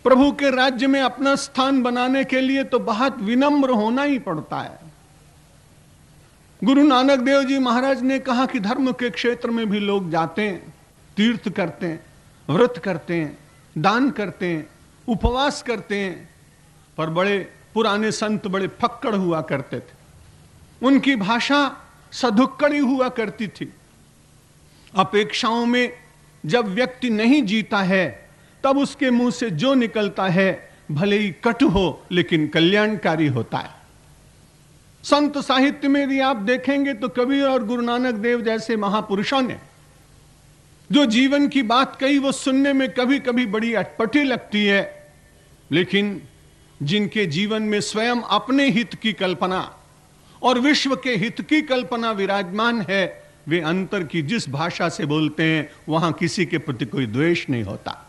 प्रभु के राज्य में अपना स्थान बनाने के लिए तो बहुत विनम्र होना ही पड़ता है। गुरु नानक देव जी महाराज ने कहा कि धर्म के क्षेत्र में भी लोग जाते हैं, तीर्थ करते हैं, व्रत करते हैं, दान करते हैं, उपवास करते हैं, पर बड़े पुराने संत बड़े फक्कड़ हुआ करते थे। उनकी भाषा सधुक्कड़ी हुआ करती थी। अपेक्षाओं में जब व्यक्ति नहीं जीता है तब उसके मुंह से जो निकलता है भले ही कटु हो लेकिन कल्याणकारी होता है। संत साहित्य में यदि आप देखेंगे तो कबीर और गुरु नानक देव जैसे महापुरुषों ने जो जीवन की बात कही वो सुनने में कभी कभी बड़ी अटपटी लगती है, लेकिन जिनके जीवन में स्वयं अपने हित की कल्पना और विश्व के हित की कल्पना विराजमान है, वे अंतर की जिस भाषा से बोलते हैं वहां किसी के प्रति कोई द्वेष नहीं होता।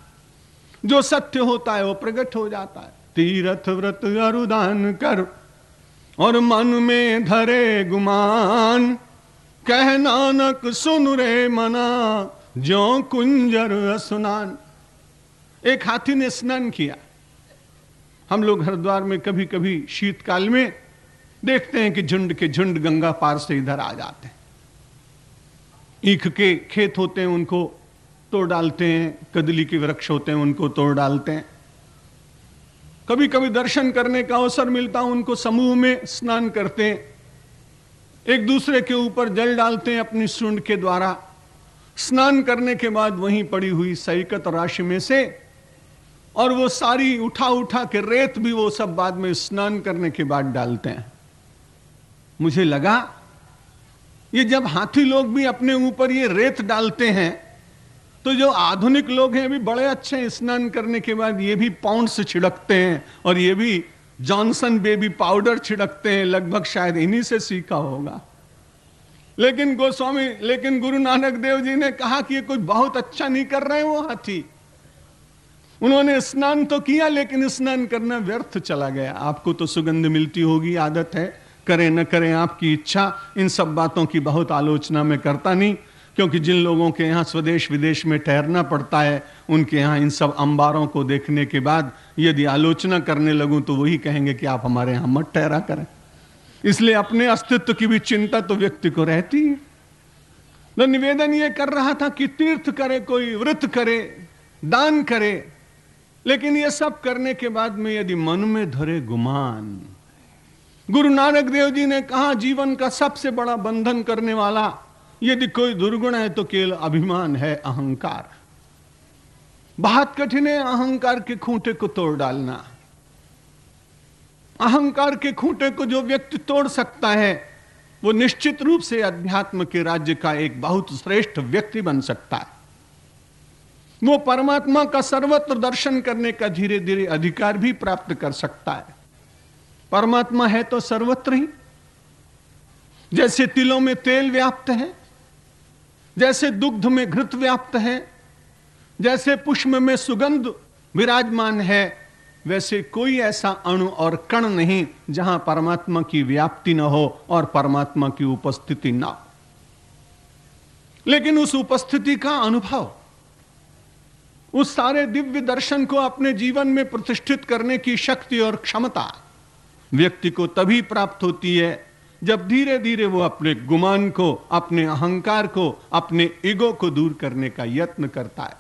जो सत्य होता है वो प्रकट हो जाता है। तीर्थ व्रत अरुदान कर और मन में धरे गुमान, कह नानक सुन रे मना जो कुंजर स्नान। एक हाथी ने स्नान किया। हम लोग हरिद्वार में कभी कभी शीतकाल में देखते हैं कि झुंड के झुंड गंगा पार से इधर आ जाते हैं। ईख के खेत होते हैं उनको तोड़ डालते हैं, कदली के वृक्ष होते हैं उनको तोड़ डालते हैं। कभी कभी दर्शन करने का अवसर मिलता है, उनको समूह में स्नान करते हैं, एक दूसरे के ऊपर जल डालते हैं अपनी सूंड के द्वारा। स्नान करने के बाद वहीं पड़ी हुई सैकत राशि में से और वो सारी उठा उठा के रेत भी वो सब बाद में स्नान करने के बाद डालते हैं। मुझे लगा ये जब हाथी लोग भी अपने ऊपर ये रेत डालते हैं तो जो आधुनिक लोग हैं भी बड़े अच्छे हैं, स्नान करने के बाद ये भी पाउंड्स छिड़कते हैं और ये भी जॉनसन बेबी पाउडर छिड़कते हैं, लगभग शायद इन्हीं से सीखा होगा। लेकिन गुरु नानक देव जी ने कहा कि ये कोई बहुत अच्छा नहीं कर रहे हैं वो हाथी। उन्होंने स्नान तो किया लेकिन स्नान करना व्यर्थ चला गया। आपको तो सुगंध मिलती होगी, आदत है, करें न करें आपकी इच्छा। इन सब बातों की बहुत आलोचना मैं करता नहीं, क्योंकि जिन लोगों के यहाँ स्वदेश विदेश में ठहरना पड़ता है उनके यहाँ इन सब अंबारों को देखने के बाद यदि आलोचना करने लगूं तो वही कहेंगे कि आप हमारे यहाँ मत ठहरा करें। इसलिए अपने अस्तित्व की भी चिंता तो व्यक्ति को रहती है। तो निवेदन ये कर रहा था कि तीर्थ करे, कोई व्रत करे, दान करे, लेकिन ये सब करने के बाद में यदि मन में धरे गुमान। गुरु नानक देव जी ने कहा जीवन का सबसे बड़ा बंधन करने वाला यदि कोई दुर्गुण है तो केवल अभिमान है, अहंकार। बहुत कठिन है अहंकार के खूंटे को तोड़ डालना। अहंकार के खूंटे को जो व्यक्ति तोड़ सकता है वो निश्चित रूप से अध्यात्म के राज्य का एक बहुत श्रेष्ठ व्यक्ति बन सकता है। वो परमात्मा का सर्वत्र दर्शन करने का धीरे धीरे अधिकार भी प्राप्त कर सकता है। परमात्मा है तो सर्वत्र ही। जैसे तिलों में तेल व्याप्त है, जैसे दुग्ध में घृत व्याप्त है, जैसे पुष्प में सुगंध विराजमान है, वैसे कोई ऐसा अणु और कण नहीं जहां परमात्मा की व्याप्ति न हो और परमात्मा की उपस्थिति न हो। लेकिन उस उपस्थिति का अनुभव, उस सारे दिव्य दर्शन को अपने जीवन में प्रतिष्ठित करने की शक्ति और क्षमता व्यक्ति को तभी प्राप्त होती है जब धीरे धीरे वो अपने गुमान को, अपने अहंकार को, अपने ईगो को दूर करने का यत्न करता है।